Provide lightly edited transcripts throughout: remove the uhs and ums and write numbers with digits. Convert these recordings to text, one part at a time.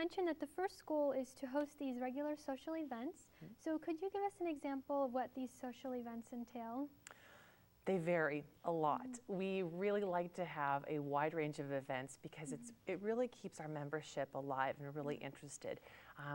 mentioned that the first goal is to host these regular social events. So could you give us an example of what these social events entail? They vary a lot. We really like to have a wide range of events because it really keeps our membership alive and really interested.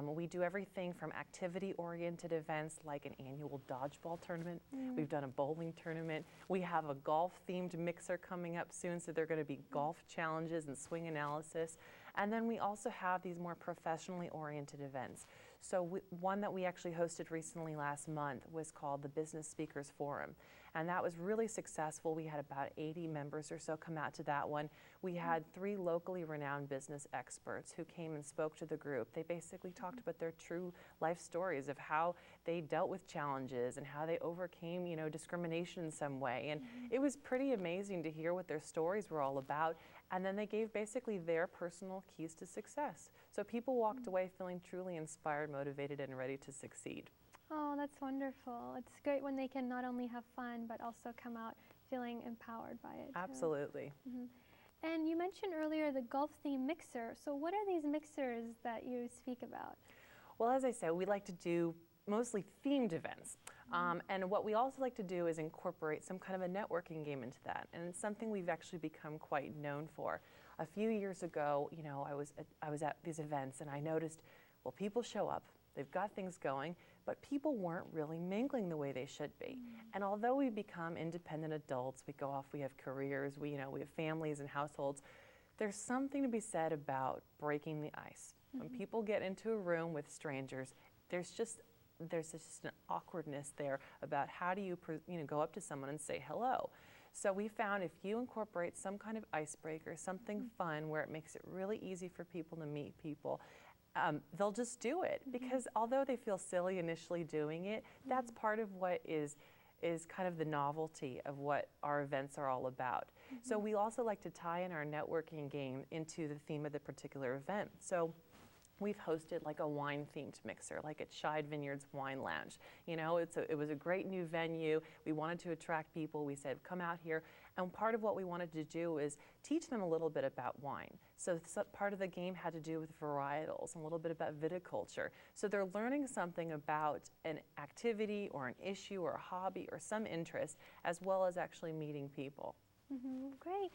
We do everything from activity-oriented events like an annual dodgeball tournament. We've done a bowling tournament. We have a golf-themed mixer coming up soon, so there are going to be golf challenges and swing analysis. And then we also have these more professionally oriented events. So one that we actually hosted recently last month was called the Business Speakers Forum. And that was really successful. We had about 80 members or so come out to that one. We had 3 locally renowned business experts who came and spoke to the group. They basically talked about their true life stories of how they dealt with challenges and how they overcame, discrimination in some way. And it was pretty amazing to hear what their stories were all about. And then they gave basically their personal keys to success. So people walked away feeling truly inspired, motivated, and ready to succeed. Oh, that's wonderful. It's great when they can not only have fun, but also come out feeling empowered by it. Absolutely. And you mentioned earlier the golf theme mixer. So what are these mixers that you speak about? Well, as I said, we like to do mostly themed events. And what we also like to do is incorporate some kind of a networking game into that. And it's something we've actually become quite known for. A few years ago, I was at these events and I noticed, well, people show up. They've got things going, but people weren't really mingling the way they should be. And although we become independent adults, we go off, we have careers, we have families and households, there's something to be said about breaking the ice. When people get into a room with strangers, there's just an awkwardness there about how do you go up to someone and say hello. So we found if you incorporate some kind of icebreaker, something fun where it makes it really easy for people to meet people, they'll just do it, because although they feel silly initially doing it, that's part of what is kind of the novelty of what our events are all about. So we also like to tie in our networking game into the theme of the particular event. So we've hosted like a wine-themed mixer, like at Scheid Vineyards Wine Lounge. It was a great new venue. We wanted to attract people. We said, come out here. And part of what we wanted to do is teach them a little bit about wine. So part of the game had to do with varietals and a little bit about viticulture. So they're learning something about an activity or an issue or a hobby or some interest, as well as actually meeting people. Great.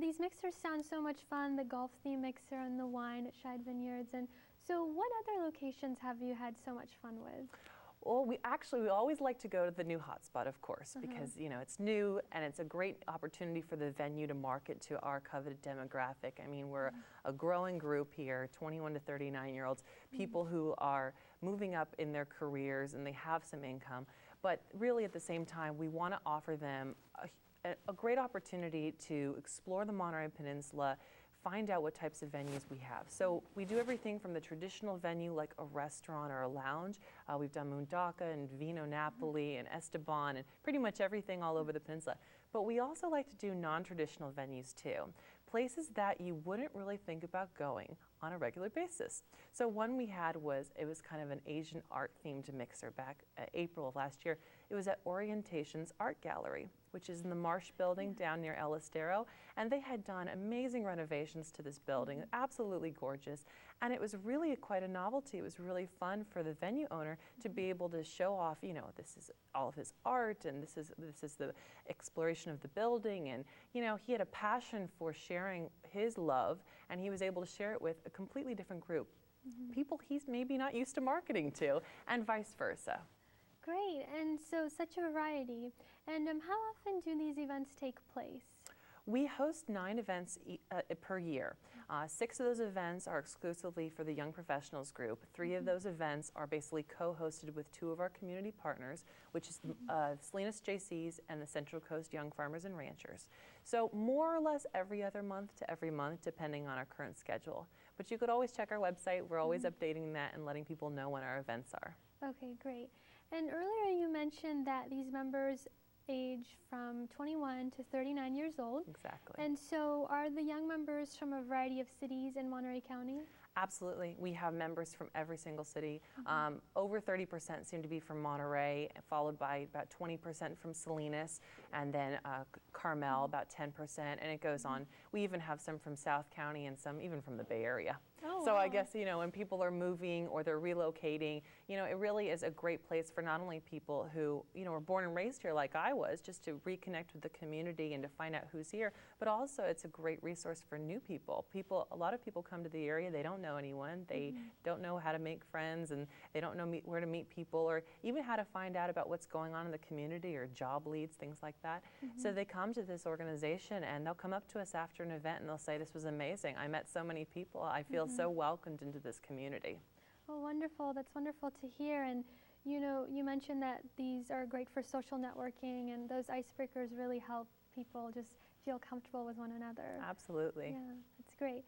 These mixers sound so much fun, the golf theme mixer and the wine at Scheid Vineyards. And so what other locations have you had so much fun with? Well, we always like to go to the new hotspot, of course, because it's new and it's a great opportunity for the venue to market to our coveted demographic. I mean, we're a growing group here, 21 to 39-year-olds, people who are moving up in their careers and they have some income. But really at the same time, we want to offer them a great opportunity to explore the Monterey Peninsula, find out what types of venues we have. So we do everything from the traditional venue like a restaurant or a lounge. We've done Mundaka and Vino Napoli and Esteban and pretty much everything all over the peninsula. But we also like to do non-traditional venues too, places that you wouldn't really think about going on a regular basis. So one we had was kind of an Asian art themed mixer back April of last year. It was at Orientations Art Gallery, which is in the Marsh building down near El Estero. And they had done amazing renovations to this building, absolutely gorgeous. And it was really quite a novelty. It was really fun for the venue owner to be able to show off, this is all of his art and this is the exploration of the building. And, he had a passion for sharing his love, and he was able to share it with a completely different group. People he's maybe not used to marketing to, and vice versa. Great, and so such a variety. And how often do these events take place? We host 9 events per year. 6 of those events are exclusively for the Young Professionals group. 3 of those events are basically co-hosted with 2 of our community partners, which is Salinas JCs and the Central Coast Young Farmers and Ranchers. So more or less every other month to every month, depending on our current schedule. But you could always check our website. We're always updating that and letting people know when our events are. Okay, great. And earlier you mentioned that these members age from 21 to 39 years old. Exactly. And so are the young members from a variety of cities in Monterey County? Absolutely. We have members from every single city. Over 30% seem to be from Monterey, followed by about 20% from Salinas, and then Carmel, about 10%, and it goes on. We even have some from South County and some even from the Bay Area. Oh, So wow. I guess, when people are moving or they're relocating, it really is a great place for not only people who, were born and raised here like I was, just to reconnect with the community and to find out who's here, but also it's a great resource for new people. A lot of people come to the area, they don't know anyone, they don't know how to make friends, and they don't know where to meet people, or even how to find out about what's going on in the community or job leads, things like that. So they come to this organization and they'll come up to us after an event and they'll say, "This was amazing. I met so many people. I feel so welcomed into this community." Oh, wonderful. That's wonderful to hear. And you mentioned that these are great for social networking, and those icebreakers really help people just feel comfortable with one another. Absolutely. Yeah, that's great.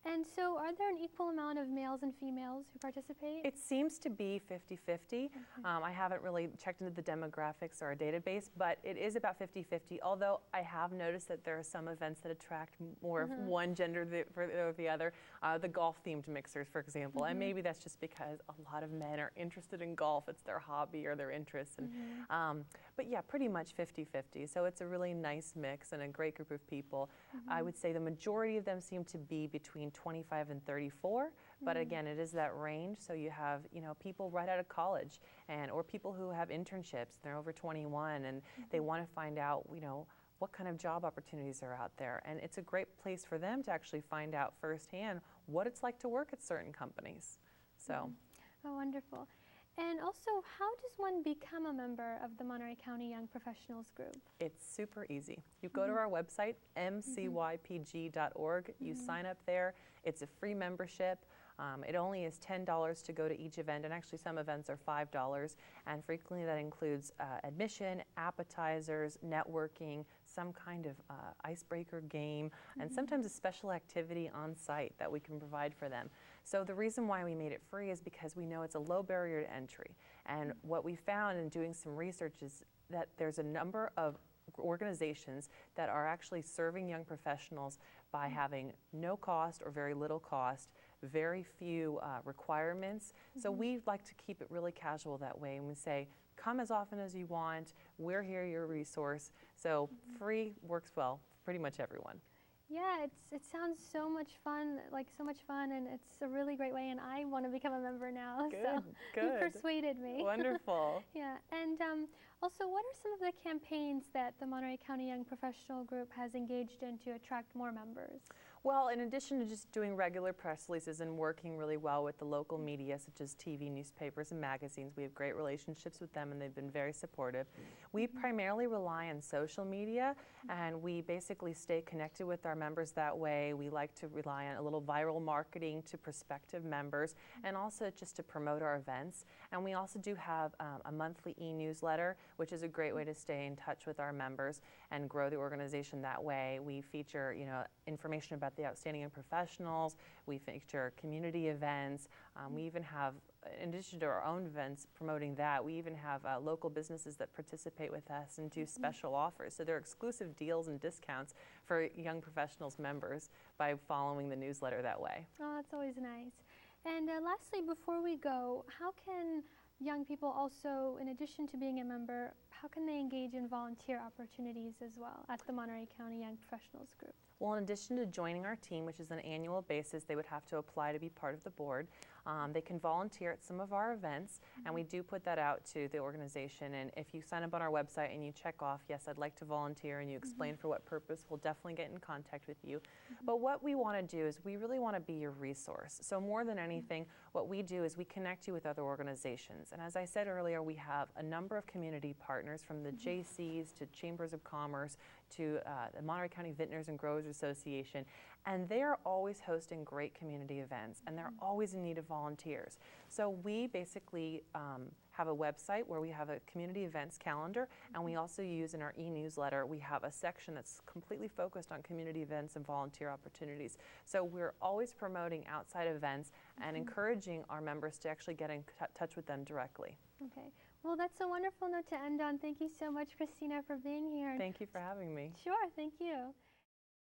And so are there an equal amount of males and females who participate? It seems to be 50-50. I haven't really checked into the demographics or our database, but it is about 50-50, although I have noticed that there are some events that attract more of one gender or the other. The golf-themed mixers, for example, and maybe that's just because a lot of men are interested in golf. It's their hobby or their interest. And, but yeah, pretty much 50-50. So it's a really nice mix and a great group of people. I would say the majority of them seem to be between 25 and 34, but again, it is that range. So you have, people right out of college, or people who have internships. They're over 21, and they want to find out, what kind of job opportunities are out there. And it's a great place for them to actually find out firsthand what it's like to work at certain companies. So. Oh, wonderful. And also, how does one become a member of the Monterey County Young Professionals Group? It's super easy. You go to our website, mcypg.org. You sign up there. It's a free membership. It only is $10 to go to each event, and actually some events are $5. And frequently that includes admission, appetizers, networking, some kind of icebreaker game, and sometimes a special activity on site that we can provide for them. So the reason why we made it free is because we know it's a low barrier to entry. And what we found in doing some research is that there's a number of organizations that are actually serving young professionals by having no cost or very little cost, very few requirements. So we like to keep it really casual that way, and we say, come as often as you want, we're here, you're a resource. So free works well for pretty much everyone. Yeah, it sounds so much fun, and it's a really great way, and I want to become a member now. Good, so you persuaded me. Wonderful. Yeah, and also, what are some of the campaigns that the Monterey County Young Professional Group has engaged in to attract more members? Well, in addition to just doing regular press releases and working really well with the local media, such as TV, newspapers, and magazines, we have great relationships with them, and they've been very supportive. We primarily rely on social media, and we basically stay connected with our members that way. We like to rely on a little viral marketing to prospective members, and also just to promote our events. And we also do have a monthly e-newsletter, which is a great way to stay in touch with our members and grow the organization that way. We feature, information about the outstanding young professionals. We feature community events. We even have, in addition to our own events promoting that, we even have local businesses that participate with us and do special offers. So there are exclusive deals and discounts for young professionals members by following the newsletter that way. Oh, that's always nice. And lastly, before we go, how can young people also, in addition to being a member, how can they engage in volunteer opportunities as well at the Monterey County Young Professionals Group? Well, in addition to joining our team, which is an annual basis, they would have to apply to be part of the board. They can volunteer at some of our events, and we do put that out to the organization. And if you sign up on our website and you check off, yes, I'd like to volunteer, and you explain for what purpose, we'll definitely get in contact with you. But what we want to do is we really want to be your resource. So more than anything, what we do is we connect you with other organizations. And as I said earlier, we have a number of community partners, from the JCs to Chambers of Commerce to the Monterey County Vintners and Growers Association, and they're always hosting great community events, and they're always in need of volunteers. So we basically have a website where we have a community events calendar, and we also use in our e-newsletter, we have a section that's completely focused on community events and volunteer opportunities. So we're always promoting outside events and encouraging our members to actually get in touch with them directly. Okay. Well, that's a wonderful note to end on. Thank you so much, Christina, for being here. Thank you for having me. Sure, thank you.